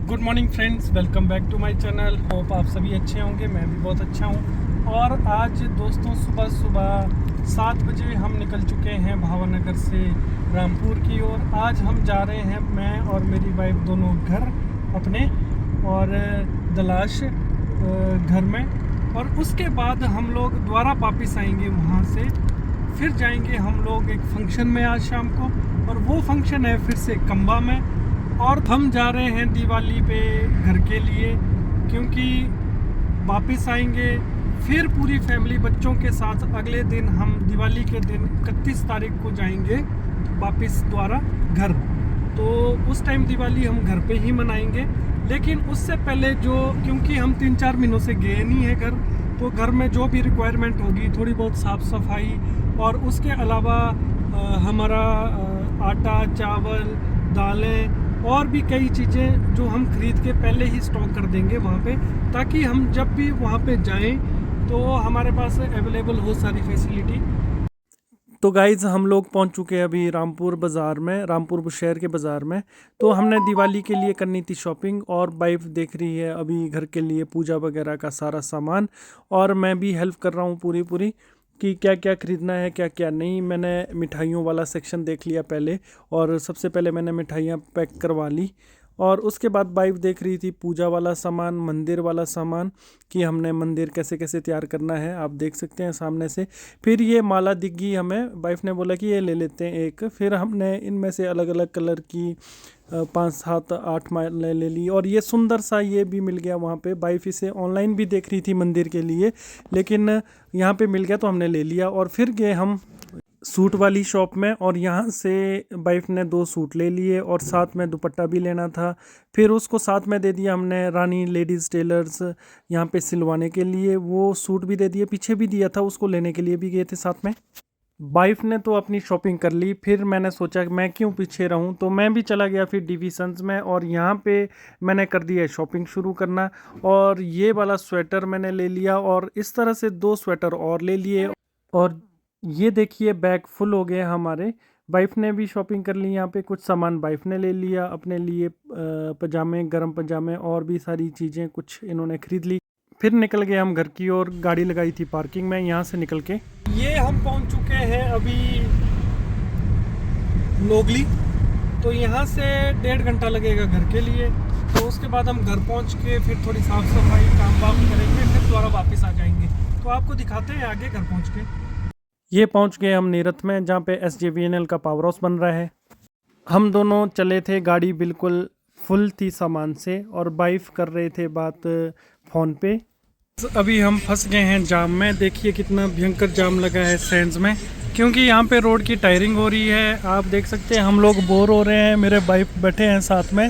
Good morning friends, welcome back to my channel. Hope आप सभी अच्छे होंगे, मैं भी बहुत अच्छा हूं। और आज दोस्तों सुबह 7 बजे हम निकल चुके हैं भावनगर से रामपुर की ओर। आज हम जा रहे हैं, मैं और मेरी वाइफ दोनों घर अपने और दलाश घर में। और उसके बाद हम लोग दोबारा वापस आएंगे वहां से। फिर जाएंगे हम लोग एक फंक्शन में आज शाम को, और वो फंक्शन है फिर से कंबा में। और हम जा रहे हैं दिवाली पे घर के लिए, क्योंकि वापस आएंगे फिर पूरी फैमिली बच्चों के साथ। अगले दिन हम दिवाली के दिन 31 तारीख को जाएंगे वापस दोबारा घर। तो उस टाइम दिवाली हम घर पे ही मनाएंगे। लेकिन उससे पहले क्योंकि हम 3-4 महीनों से गए नहीं है घर, तो घर में जो भी रिक्वायरमेंट होगी, थोड़ी बहुत साफ़ सफाई, और उसके अलावा हमारा आटा, चावल, दालें और भी कई चीज़ें जो हम खरीद के पहले ही स्टॉक कर देंगे वहाँ पे, ताकि हम जब भी वहाँ पे जाएं तो हमारे पास अवेलेबल हो सारी फैसिलिटी। तो गाइज़, हम लोग पहुँच चुके हैं अभी रामपुर बाज़ार में, रामपुर शहर के बाज़ार में। तो हमने दिवाली के लिए करनी थी शॉपिंग, और वाइफ देख रही है अभी घर के लिए पूजा वगैरह का सारा सामान, और मैं भी हेल्प कर रहा हूँ पूरी कि क्या क्या ख़रीदना है क्या क्या नहीं। मैंने मिठाइयों वाला सेक्शन देख लिया पहले, और सबसे पहले मैंने मिठाइयाँ पैक करवा ली। और उसके बाद वाइफ देख रही थी पूजा वाला सामान, मंदिर वाला सामान, कि हमने मंदिर कैसे कैसे तैयार करना है। आप देख सकते हैं सामने से। फिर ये माला दिख गई हमें, वाइफ ने बोला कि ये ले लेते हैं एक। फिर हमने इनमें से अलग अलग कलर की 5, 7, 8 माला ले ली। और ये सुंदर सा ये भी मिल गया वहाँ पे। वाइफ इसे ऑनलाइन भी देख रही थी मंदिर के लिए, लेकिन यहाँ पे मिल गया तो हमने ले लिया। और फिर गए हम सूट वाली शॉप में, और यहाँ से वाइफ ने 2 सूट ले लिए, और साथ में दुपट्टा भी लेना था। फिर उसको साथ में दे दिया हमने रानी लेडीज़ टेलर्स यहाँ पे सिलवाने के लिए। वो सूट भी दे दिए, पीछे भी दिया था, उसको लेने के लिए भी गए थे साथ में। वाइफ ने तो अपनी शॉपिंग कर ली। फिर मैंने सोचा कि मैं क्यों पीछे रहूं, तो मैं भी चला गया फिर डिविजन्स में, और यहाँ पे मैंने कर दिया शॉपिंग शुरू करना। और ये वाला स्वेटर मैंने ले लिया, और इस तरह से 2 स्वेटर और ले लिए। और ये देखिए बैग फुल हो गए हमारे। वाइफ ने भी शॉपिंग कर ली। यहाँ पे कुछ सामान वाइफ ने ले लिया अपने लिए, पजामे, गर्म पजामे, और भी सारी चीज़ें कुछ इन्होंने ख़रीद ली। फिर निकल गए हम घर की ओर। गाड़ी लगाई थी पार्किंग में। यहाँ से निकल के ये हम पहुँच चुके हैं अभी नोगली। तो यहाँ से 1.5 घंटा लगेगा घर के लिए। तो उसके बाद हम घर पहुँच के फिर थोड़ी साफ़ सफाई काम वाम करेंगे, फिर दोबारा वापस आ जाएंगे। तो आपको दिखाते हैं आगे घर पहुँच के। ये पहुँच गए हम नीरथ में, जहाँ पे SJVN का पावर हाउस बन रहा है। हम दोनों चले थे, गाड़ी बिल्कुल फुल थी सामान से, और वाइफ कर रहे थे बात फ़ोन पे। अभी हम फंस गए हैं जाम में। देखिए कितना भयंकर जाम लगा है सैंड्स में, क्योंकि यहाँ पे रोड की टायरिंग हो रही है। आप देख सकते हैं हम लोग बोर हो रहे हैं, मेरे वाइफ बैठे हैं साथ में,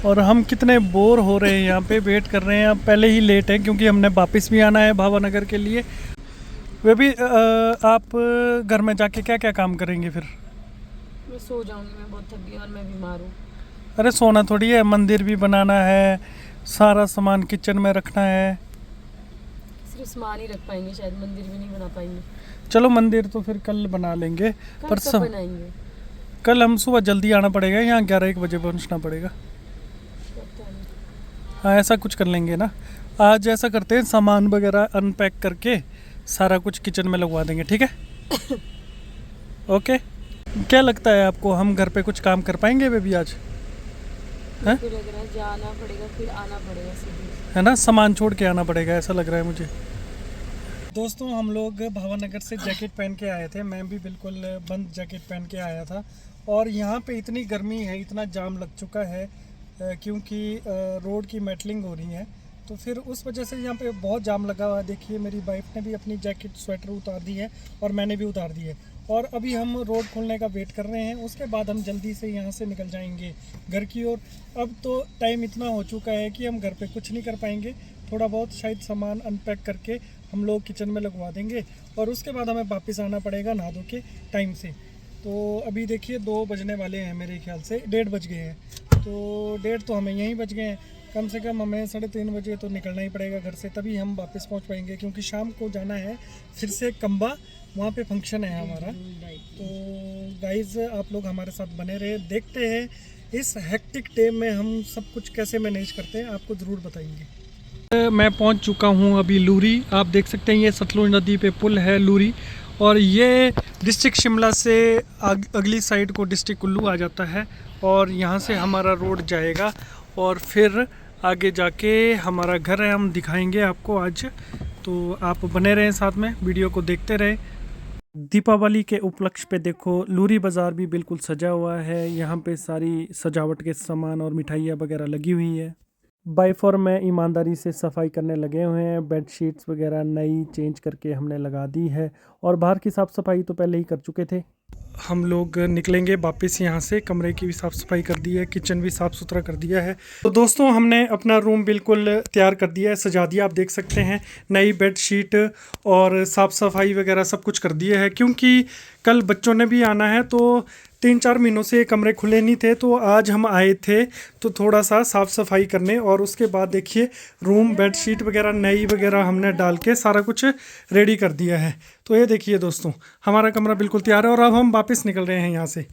और हम कितने बोर हो रहे हैं यहाँ पे, वेट कर रहे हैं। अब पहले ही लेट है, क्योंकि हमने वापस भी आना है भावनगर के लिए। वे भी आप घर में जाके क्या क्या काम करेंगे फिर? मैं सो जाऊंगी, मैं बहुत थक गई और मैं बीमार हूँ। अरे सोना थोड़ी है, मंदिर भी बनाना है, सारा सामान किचन में रखना है। सिर्फ सामान ही रख पाएंगे, शायद मंदिर भी नहीं बना पाएंगे। चलो मंदिर तो फिर कल बना लेंगे, पर कब बनाएंगे? कल हम सुबह जल्दी आना पड़ेगा, यहाँ 11-1 बजे पहुँचना पड़ेगा। हाँ, ऐसा कुछ कर लेंगे ना। आज ऐसा करते हैं, सामान वगैरह अनपैक करके सारा कुछ किचन में लगवा देंगे, ठीक है? ओके। क्या लगता है आपको, हम घर पे कुछ काम कर पाएंगे बेबी आज? है? लग रहा है जाना पड़ेगा, फिर आना पड़ेगा सीधे, है ना? सामान छोड़ के आना पड़ेगा, ऐसा लग रहा है मुझे। दोस्तों, हम लोग भावनगर से जैकेट पहन के आए थे। मैं भी बिल्कुल बंद जैकेट पहन के आया था। और यहाँ पे इतनी गर्मी है, इतना जाम लग चुका है, क्योंकि रोड की मेटलिंग हो रही है। तो फिर उस वजह से यहाँ पे बहुत जाम लगा हुआ है। देखिए मेरी वाइफ ने भी अपनी जैकेट, स्वेटर उतार दी है, और मैंने भी उतार दी है। और अभी हम रोड खोलने का वेट कर रहे हैं। उसके बाद हम जल्दी से यहाँ से निकल जाएंगे घर की ओर। अब तो टाइम इतना हो चुका है कि हम घर पे कुछ नहीं कर पाएंगे। थोड़ा बहुत शायद सामान अनपैक करके हम लोग किचन में लगवा देंगे, और उसके बाद हमें वापस आना पड़ेगा नहा धो के टाइम से। तो अभी देखिए 2 बजने वाले हैं, मेरे ख्याल से 1:30 बज गए हैं। तो 1:30 तो हमें यहीं बज गए हैं। कम से कम हमें 3:30 बजे तो निकलना ही पड़ेगा घर से, तभी हम वापस पहुंच पाएंगे, क्योंकि शाम को जाना है फिर से कंबा, वहाँ पे फंक्शन है हमारा। तो गाइज़, आप लोग हमारे साथ बने रहे, देखते हैं इस हेक्टिक डे में हम सब कुछ कैसे मैनेज करते हैं आपको ज़रूर बताएंगे। मैं पहुंच चुका हूं अभी लूरी। आप देख सकते हैं ये सतलुज नदी पे पुल है लूरी, और ये डिस्ट्रिक्ट शिमला से अगली साइड को डिस्ट्रिक्ट कुल्लू आ जाता है, और यहाँ से हमारा रोड जाएगा और फिर आगे जाके हमारा घर है, हम दिखाएंगे आपको आज। तो आप बने रहें साथ में, वीडियो को देखते रहें। दीपावली के उपलक्ष्य पे देखो लूरी बाज़ार भी बिल्कुल सजा हुआ है। यहाँ पे सारी सजावट के सामान और मिठाइयाँ वगैरह लगी हुई है। बाई फोर में ईमानदारी से सफाई करने लगे हुए हैं। बेड शीट्स वगैरह नई चेंज करके हमने लगा दी है, और बाहर की साफ़ सफाई तो पहले ही कर चुके थे। हम लोग निकलेंगे वापस यहाँ से। कमरे की भी साफ़ सफाई कर दी है, किचन भी साफ़ सुथरा कर दिया है। तो दोस्तों हमने अपना रूम बिल्कुल तैयार कर दिया है, सजा दिया। आप देख सकते हैं नई बेड शीट और साफ़ सफाई वगैरह सब कुछ कर दिया है, क्योंकि कल बच्चों ने भी आना है। तो 3-4 महीनों से कमरे खुले नहीं थे, तो आज हम आए थे तो थोड़ा सा साफ़ सफाई करने, और उसके बाद देखिए रूम बेड शीट वगैरह नई वगैरह हमने डाल के सारा कुछ रेडी कर दिया है। तो ये देखिए दोस्तों हमारा कमरा बिल्कुल तैयार है, और अब हम वापस निकल रहे हैं यहाँ से।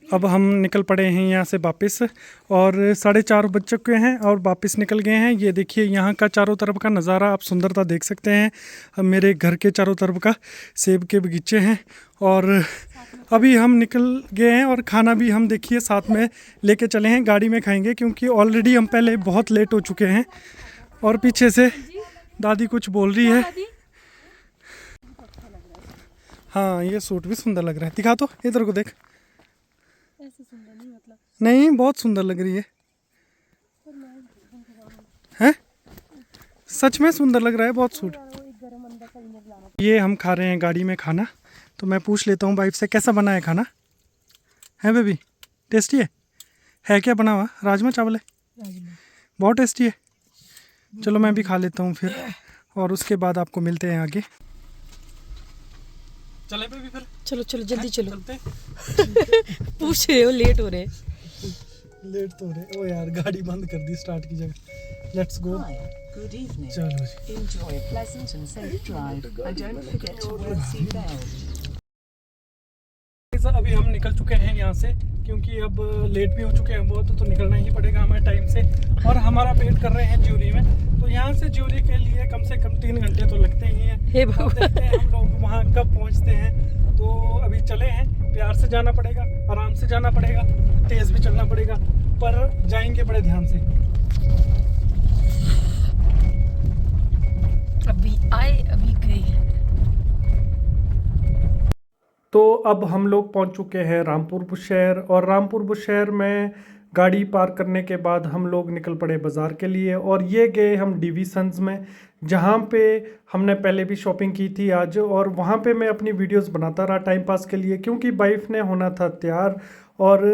अब हम निकल पड़े हैं यहाँ से वापस, और 4:30 बज चुके हैं और वापस निकल गए हैं। ये देखिए यहाँ का चारों तरफ का नज़ारा, आप सुंदरता देख सकते हैं। अब मेरे घर के चारों तरफ का सेब के बगीचे हैं, और अभी हम निकल गए हैं, और खाना भी हम देखिए साथ में लेके चले हैं, गाड़ी में खाएंगे, क्योंकि ऑलरेडी हम पहले बहुत लेट हो चुके हैं। और पीछे से दादी कुछ बोल रही है। हाँ ये सूट भी सुंदर लग रहा है, दिखा तो इधर को देख। ऐसे सुंदर नहीं, मतलब नहीं बहुत सुंदर लग रही है, हैं? सच में सुंदर लग रहा है बहुत सूट। ये हम खा रहे हैं गाड़ी में खाना, तो मैं पूछ लेता हूँ वाइफ से कैसा बना है खाना। है बेबी टेस्टी है क्या बना हुआ? राजमा चावल है, बहुत टेस्टी है। चलो मैं भी खा लेता हूँ फिर, और उसके बाद आपको मिलते हैं आगे। चले बेबी फिर? चलो चलो जल्दी चलो। चलते पूछ रहे हो, लेट हो रहे। लेट तो हो रहे। ओ यार गाड़ी बंद कर दी स्टार्ट की जगह। Let's go. Good evening. चलो जी। Enjoy a pleasant and safe drive, and don't forget to wear a seatbelt. अभी हम निकल चुके हैं यहाँ से, क्योंकि अब लेट भी हो चुके हैं बहुत, तो निकलना ही पड़ेगा हमें टाइम से। और हमारा वेट कर रहे हैं ज्यूरी में, तो यहाँ से ज्यूरी के लिए कम से कम 3 घंटे तो लगते ही हैं। हे भगवान। देखते हैं हम लोग वहाँ कब पहुँचते हैं। तो अभी चले हैं, प्यार से जाना पड़ेगा, आराम से जाना पड़ेगा, तेज़ भी चलना पड़ेगा, पर जाएंगे बड़े ध्यान से। अभी आए अभी गए। तो अब हम लोग पहुंच चुके हैं रामपुर बुशहर, और रामपुर बुशहर में गाड़ी पार्क करने के बाद हम लोग निकल पड़े बाज़ार के लिए। और ये गए हम डीवी सन्स में, जहाँ पे हमने पहले भी शॉपिंग की थी आज, और वहाँ पे मैं अपनी वीडियोस बनाता रहा टाइम पास के लिए, क्योंकि वाइफ ने होना था तैयार, और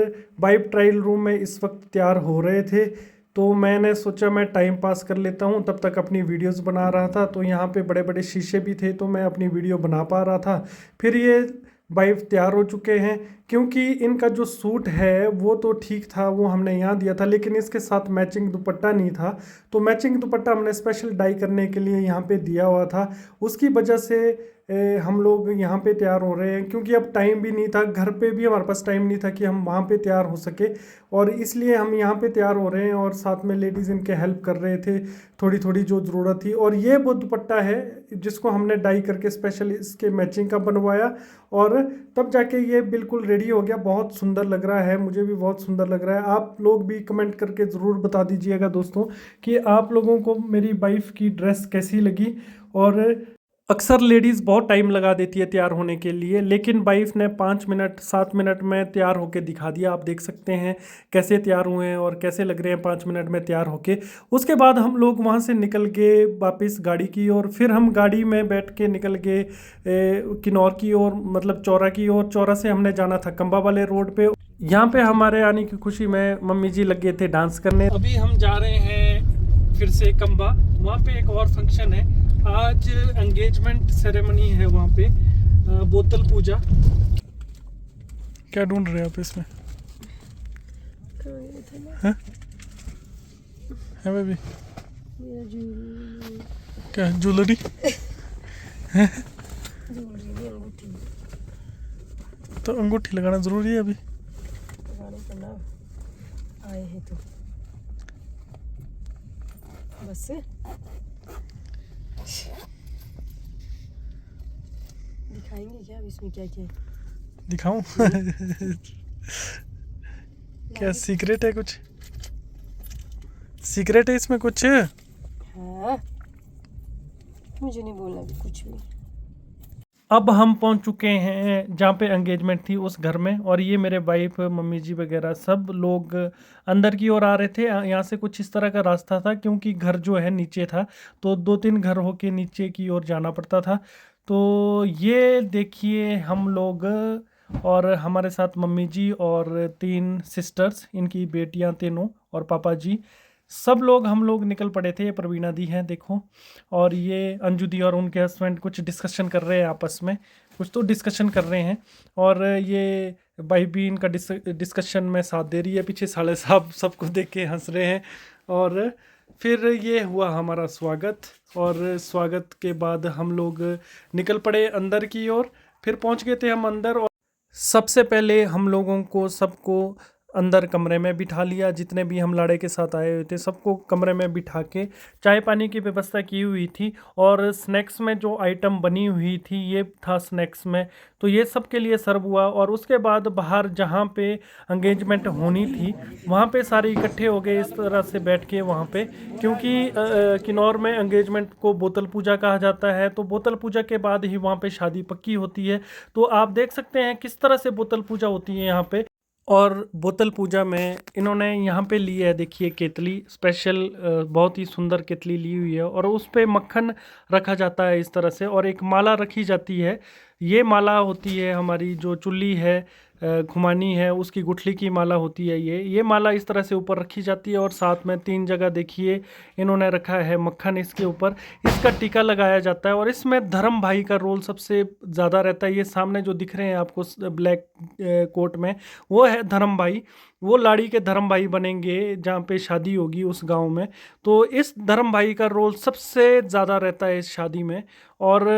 वाइफ ट्रायल रूम में इस वक्त तैयार हो रहे थे। तो मैंने सोचा मैं टाइम पास कर लेता हूँ, तब तक अपनी वीडियोस बना रहा था। तो यहाँ पे बड़े बड़े शीशे भी थे, तो मैं अपनी वीडियो बना पा रहा था। फिर ये वाइफ तैयार हो चुके हैं, क्योंकि इनका जो सूट है वो तो ठीक था, वो हमने यहाँ दिया था, लेकिन इसके साथ मैचिंग दुपट्टा नहीं था। तो मैचिंग दुपट्टा हमने स्पेशल डाई करने के लिए यहाँ पे दिया हुआ था, उसकी वजह से हम लोग यहाँ पे तैयार हो रहे हैं, क्योंकि अब टाइम भी नहीं था, घर पे भी हमारे पास टाइम नहीं था कि हम वहाँ पे तैयार हो सके, और इसलिए हम यहाँ पे तैयार हो रहे हैं। और साथ में लेडीज़ इनके हेल्प कर रहे थे थोड़ी थोड़ी जो ज़रूरत थी। और ये वो दुपट्टा है जिसको हमने डाई करके स्पेशल इसके मैचिंग का बनवाया, और तब जाके ये बिल्कुल रेडी हो गया। बहुत सुंदर लग रहा है, मुझे भी बहुत सुंदर लग रहा है। आप लोग भी कमेंट करके ज़रूर बता दीजिएगा दोस्तों कि आप लोगों को मेरी वाइफ की ड्रेस कैसी लगी। और अक्सर लेडीज़ बहुत टाइम लगा देती है तैयार होने के लिए, लेकिन वाइफ ने 5 मिनट 7 मिनट में तैयार होके दिखा दिया। आप देख सकते हैं कैसे तैयार हुए हैं और कैसे लग रहे हैं 5 मिनट में तैयार होके। उसके बाद हम लोग वहाँ से निकल गए वापस गाड़ी की ओर। फिर हम गाड़ी में बैठ के निकल गए किन्नौर की ओर, मतलब चौरा की ओर। चौरा से हमने जाना था कंबा वाले रोड पे। यहाँ पे हमारे आने की खुशी में मम्मी जी लगे थे डांस करने। अभी हम जा रहे हैं फिर से कंबा, वहाँ पे एक और फंक्शन है आज, एंगेजमेंट सेरेमनी है वहाँ पे, बोतल पूजा। क्या ढूंढ रहे हैं आप इसमें? है बेबी? क्या ज्वेलरी? तो अंगूठी लगाना जरूरी है अभी? ना, आए हैं तो बस दिखाएंगे क्या अब इसमें क्या क्या है? दिखाऊं? क्या सीक्रेट है? कुछ सीक्रेट है इसमें कुछ? हाँ, मुझे नहीं बोलना भी कुछ भी। अब हम पहुंच चुके हैं जहाँ पे एंगेजमेंट थी उस घर में, और ये मेरे वाइफ, मम्मी जी वगैरह सब लोग अंदर की ओर आ रहे थे। यहाँ से कुछ इस तरह का रास्ता था, क्योंकि घर जो है नीचे था, तो 2-3 घर होके नीचे की ओर जाना पड़ता था। तो ये देखिए हम लोग, और हमारे साथ मम्मी जी और 3 सिस्टर्स, इनकी बेटियां तीनों, और पापा जी, सब लोग हम लोग निकल पड़े थे। ये प्रवीणा दी हैं देखो, और ये अंजू दी और उनके हस्बैंड कुछ डिस्कशन कर रहे हैं आपस में, कुछ तो डिस्कशन कर रहे हैं। और ये भाई भी इनका डिस्कशन में साथ दे रही है। पीछे साले साहब सबको देख के हंस रहे हैं। और फिर ये हुआ हमारा स्वागत, और स्वागत के बाद हम लोग निकल पड़े अंदर की ओर। फिर पहुंच गए थे हम अंदर, और सबसे पहले हम लोगों को सबको अंदर कमरे में बिठा लिया। जितने भी हम लाड़े के साथ आए हुए थे सबको कमरे में बिठा के चाय पानी की व्यवस्था की हुई थी। और स्नैक्स में जो आइटम बनी हुई थी ये था स्नैक्स में, तो ये सब के लिए सर्व हुआ। और उसके बाद बाहर जहाँ पे एंगेजमेंट होनी थी वहाँ पे सारे इकट्ठे हो गए इस तरह से बैठ के वहाँ पे, क्योंकि किन्नौर में एंगेजमेंट को बोतल पूजा कहा जाता है। तो बोतल पूजा के बाद ही वहाँ पे शादी पक्की होती है। तो आप देख सकते हैं किस तरह से बोतल पूजा होती है यहाँ पे। और बोतल पूजा में इन्होंने यहाँ पे ली है, देखिए केतली स्पेशल, बहुत ही सुंदर केतली ली हुई है, और उस पे मक्खन रखा जाता है इस तरह से, और एक माला रखी जाती है। ये माला होती है हमारी जो चुल्ली है, खुमानी है, उसकी गुठली की माला होती है। ये माला इस तरह से ऊपर रखी जाती है, और साथ में 3 जगह देखिए इन्होंने रखा है मक्खन इसके ऊपर। इसका टीका लगाया जाता है, और इसमें धर्म भाई का रोल सबसे ज़्यादा रहता है। ये सामने जो दिख रहे हैं आपको ब्लैक कोट में, वो है धर्म भाई। वो लाड़ी के धर्म भाई बनेंगे जहाँ पे शादी होगी उस गांव में। तो इस धर्म भाई का रोल सबसे ज़्यादा रहता है इस शादी में। और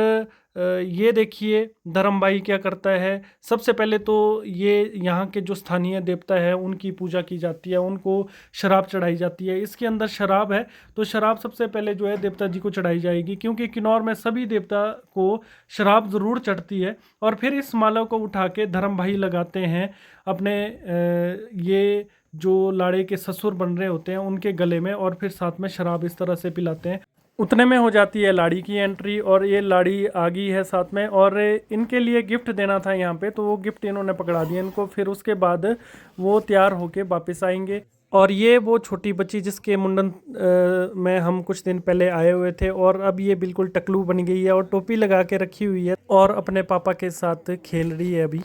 ये देखिए धर्म भाई क्या करता है, सबसे पहले तो ये यहाँ के जो स्थानीय देवता है उनकी पूजा की जाती है, उनको शराब चढ़ाई जाती है। इसके अंदर शराब है, तो शराब सबसे पहले जो है देवता जी को चढ़ाई जाएगी, क्योंकि किन्नौर में सभी देवता को शराब ज़रूर चढ़ती है। और फिर इस माला को उठा के धर्म भाई लगाते हैं अपने ये जो लाड़े के ससुर बन रहे होते हैं उनके गले में, और फिर साथ में शराब इस तरह से पिलाते हैं। उतने में हो जाती है लाड़ी की एंट्री, और ये लाड़ी आ गई है साथ में। और इनके लिए गिफ्ट देना था यहाँ पे, तो वो गिफ्ट इन्होंने पकड़ा दिया इनको। फिर उसके बाद वो तैयार होके वापस आएंगे। और ये वो छोटी बच्ची जिसके मुंडन में हम कुछ दिन पहले आए हुए थे, और अब ये बिल्कुल टकलू बन गई है और टोपी लगा के रखी हुई है, और अपने पापा के साथ खेल रही है अभी।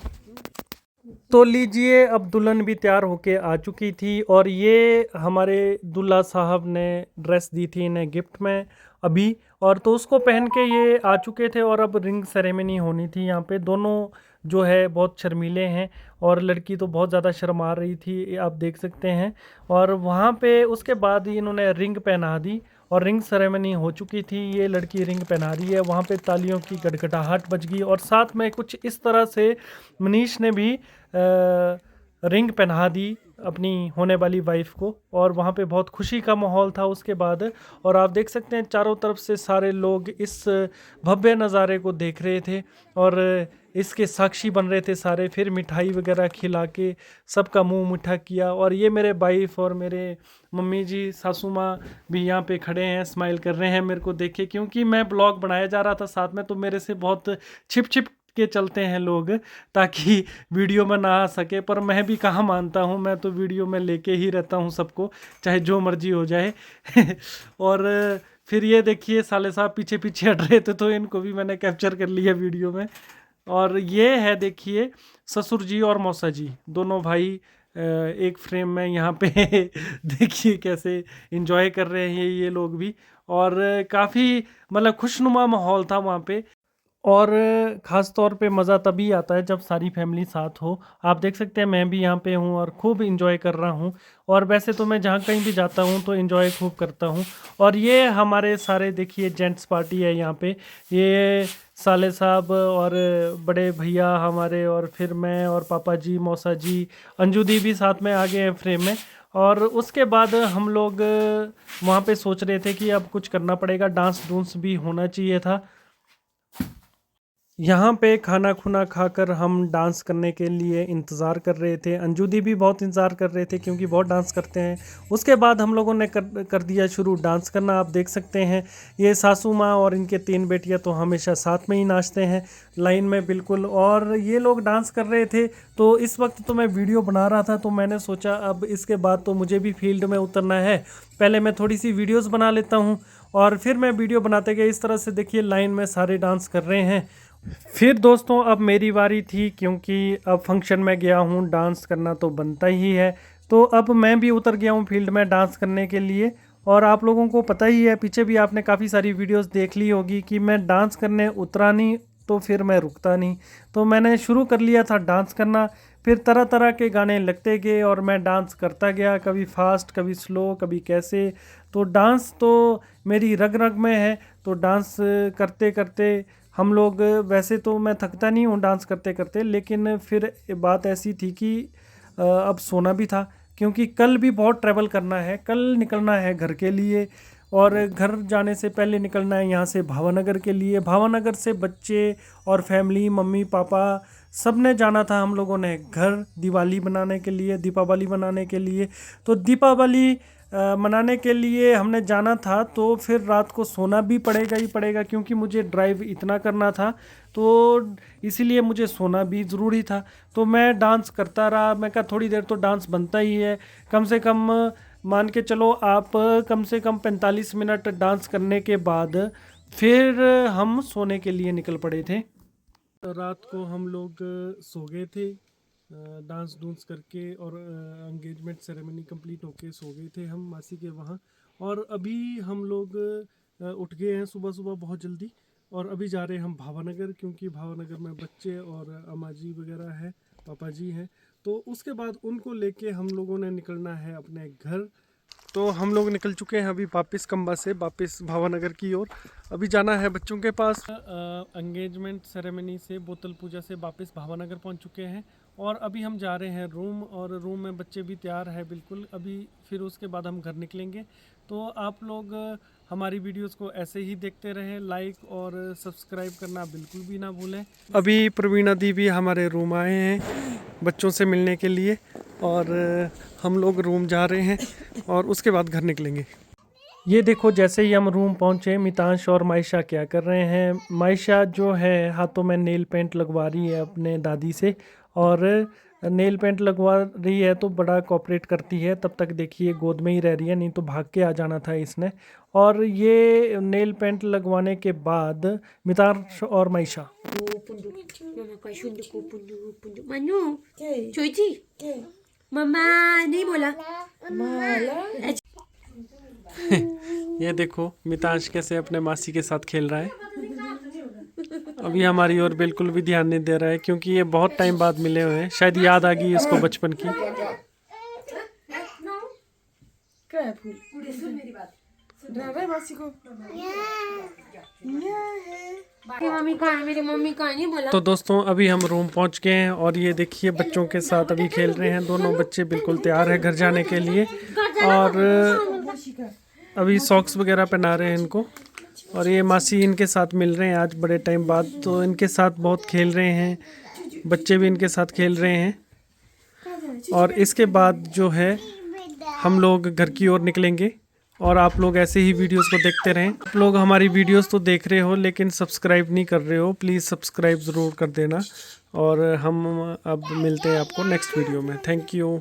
तो लीजिए, अब दुल्हन भी तैयार होके आ चुकी थी, और ये हमारे दूल्हा साहब ने ड्रेस दी थी इन्हें गिफ्ट में अभी, और तो उसको पहन के ये आ चुके थे। और अब रिंग सेरेमनी होनी थी यहाँ पे। दोनों जो है बहुत शर्मीले हैं, और लड़की तो बहुत ज़्यादा शर्मा रही थी, ये आप देख सकते हैं। और वहाँ पे उसके बाद ही इन्होंने रिंग पहना दी, और रिंग सेरेमनी हो चुकी थी। ये लड़की रिंग पहना रही है, वहाँ पे तालियों की गड़गड़ाहट बज गई, और साथ में कुछ इस तरह से मनीष ने भी रिंग पहना दी अपनी होने वाली वाइफ को, और वहाँ पे बहुत खुशी का माहौल था उसके बाद। और आप देख सकते हैं चारों तरफ से सारे लोग इस भव्य नज़ारे को देख रहे थे, और इसके साक्षी बन रहे थे सारे। फिर मिठाई वगैरह खिला के सबका मुंह मीठा किया। और ये मेरे वाइफ और मेरे मम्मी जी, सासू माँ भी यहाँ पे खड़े हैं, स्माइल कर रहे हैं मेरे को देख के, क्योंकि मैं ब्लॉग बनाया जा रहा था साथ में, तो मेरे से बहुत छिप छिप के चलते हैं लोग ताकि वीडियो में ना आ सके। पर मैं भी कहाँ मानता हूँ, मैं तो वीडियो में लेके ही रहता हूँ सबको, चाहे जो मर्जी हो जाए। और फिर ये देखिए साले साहब पीछे पीछे हट रहे थे, तो इनको भी मैंने कैप्चर कर लिया वीडियो में। और ये है देखिए ससुर जी और मौसा जी, दोनों भाई एक फ्रेम में यहाँ पे देखिए कैसे एंजॉय कर रहे हैं ये लोग भी। और काफ़ी मतलब खुशनुमा माहौल था वहाँ पे। और ख़ास तौर पे मज़ा तभी आता है जब सारी फैमिली साथ हो। आप देख सकते हैं मैं भी यहाँ पे हूँ और खूब एंजॉय कर रहा हूँ। और वैसे तो मैं जहाँ कहीं भी जाता हूँ तो एंजॉय खूब करता हूँ। और ये हमारे सारे देखिए जेंट्स पार्टी है यहाँ पे। ये साले साहब और बड़े भैया हमारे, और फिर मैं और पापा जी, मौसा जी, अंजू दी भी साथ में आ गए हैं फ्रेम में। और उसके बाद हम लोग वहाँ पे सोच रहे थे कि अब कुछ करना पड़ेगा, डांस डूंस भी होना चाहिए था। यहाँ पे खाना खुना खाकर हम डांस करने के लिए इंतज़ार कर रहे थे। अंजू दी भी बहुत इंतज़ार कर रहे थे क्योंकि बहुत डांस करते हैं। उसके बाद हम लोगों ने कर दिया शुरू डांस करना। आप देख सकते हैं ये सासू माँ और इनके 3 बेटियाँ तो हमेशा साथ में ही नाचते हैं लाइन में बिल्कुल। और ये लोग डांस कर रहे थे तो इस वक्त तो मैं वीडियो बना रहा था, तो मैंने सोचा अब इसके बाद तो मुझे भी फील्ड में उतरना है। पहले मैं थोड़ी सी वीडियोज़ बना लेता हूँ और फिर मैं वीडियो बनाते गए। इस तरह से देखिए लाइन में सारे डांस कर रहे हैं। फिर दोस्तों अब मेरी बारी थी, क्योंकि अब फंक्शन में गया हूँ, डांस करना तो बनता ही है। तो अब मैं भी उतर गया हूँ फील्ड में डांस करने के लिए। और आप लोगों को पता ही है, पीछे भी आपने काफ़ी सारी वीडियोस देख ली होगी कि मैं डांस करने उतरा नहीं तो फिर मैं रुकता नहीं। तो मैंने शुरू कर लिया था डांस करना। फिर तरह तरह के गाने लगते गए और मैं डांस करता गया, कभी फास्ट, कभी स्लो, कभी कैसे। तो डांस तो मेरी रग रग में है। तो डांस करते करते हम लोग, वैसे तो मैं थकता नहीं हूँ डांस करते करते, लेकिन फिर बात ऐसी थी कि अब सोना भी था, क्योंकि कल भी बहुत ट्रैवल करना है। कल निकलना है घर के लिए, और घर जाने से पहले निकलना है यहाँ से भावनगर के लिए। भावनगर से बच्चे और फैमिली, मम्मी पापा सब ने जाना था हम लोगों ने घर दिवाली बनाने के लिए, दीपावली बनाने के लिए। तो दीपावली मनाने के लिए हमने जाना था, तो फिर रात को सोना भी पड़ेगा ही पड़ेगा, क्योंकि मुझे ड्राइव इतना करना था तो इसीलिए मुझे सोना भी ज़रूरी था। तो मैं डांस करता रहा। मैं कहा थोड़ी देर तो डांस बनता ही है, कम से कम मान के चलो आप कम से कम 45 मिनट डांस करने के बाद फिर हम सोने के लिए निकल पड़े थे। रात को हम लोग सो गए थे डांस डूंस करके, और एंगेजमेंट सेरेमनी कंप्लीट होके सो गए थे हम मासी के वहाँ। और अभी हम लोग उठ गए हैं सुबह सुबह बहुत जल्दी, और अभी जा रहे हैं हम भावनगर, क्योंकि भावनगर में बच्चे और अम्मा जी वगैरह है, पापा जी हैं। तो उसके बाद उनको लेके हम लोगों ने निकलना है अपने घर। तो हम लोग निकल चुके हैं अभी वापस कंबा से, वापस भावनगर की ओर। अभी जाना है बच्चों के पास। एंगेजमेंट सेरेमनी से, बोतल पूजा से वापस भावनगर पहुंच चुके हैं, और अभी हम जा रहे हैं रूम, और रूम में बच्चे भी तैयार है बिल्कुल। अभी फिर उसके बाद हम घर निकलेंगे। तो आप लोग हमारी वीडियोस को ऐसे ही देखते रहें, लाइक और सब्सक्राइब करना बिल्कुल भी ना भूलें। अभी प्रवीणा दी भी हमारे रूम आए हैं बच्चों से मिलने के लिए, और हम लोग रूम जा रहे हैं और उसके बाद घर निकलेंगे। ये देखो जैसे ही हम रूम पहुंचे, मितांश और मायशा क्या कर रहे हैं। मायशा जो है हाथों में नेल पेंट लगवा रही है अपने दादी से, और नेल पेंट लगवा रही है तो बड़ा कोऑपरेट करती है। तब तक देखिए गोद में ही रह रही है, नहीं तो भाग के आ जाना था इसने। और ये नेल पेंट लगवाने के बाद मितांश और मायशा मनु छोटी मम्मा नहीं बोला। ये देखो मितांश कैसे अपने मासी के साथ खेल रहा है। अभी हमारी ओर बिल्कुल भी ध्यान नहीं दे रहा है, क्योंकि ये बहुत टाइम बाद मिले हुए हैं। शायद याद आ गई इसको बचपन की। मेरी मम्मी का नहीं बोला। तो दोस्तों अभी हम रूम पहुंच गए हैं, और ये देखिए बच्चों के साथ अभी खेल रहे हैं। दोनों बच्चे बिल्कुल तैयार हैं घर जाने के लिए, और अभी सॉक्स वगैरह पहना रहे हैं इनको। और ये मासी इनके साथ मिल रहे हैं आज बड़े टाइम बाद, तो इनके साथ बहुत खेल रहे हैं। बच्चे भी इनके साथ खेल रहे हैं। और इसके बाद जो है हम लोग घर की ओर निकलेंगे, और आप लोग ऐसे ही वीडियोस को देखते रहें। आप लोग हमारी वीडियोस तो देख रहे हो लेकिन सब्सक्राइब नहीं कर रहे हो, प्लीज़ सब्सक्राइब ज़रूर कर देना। और हम अब मिलते हैं आपको नेक्स्ट वीडियो में। Thank you.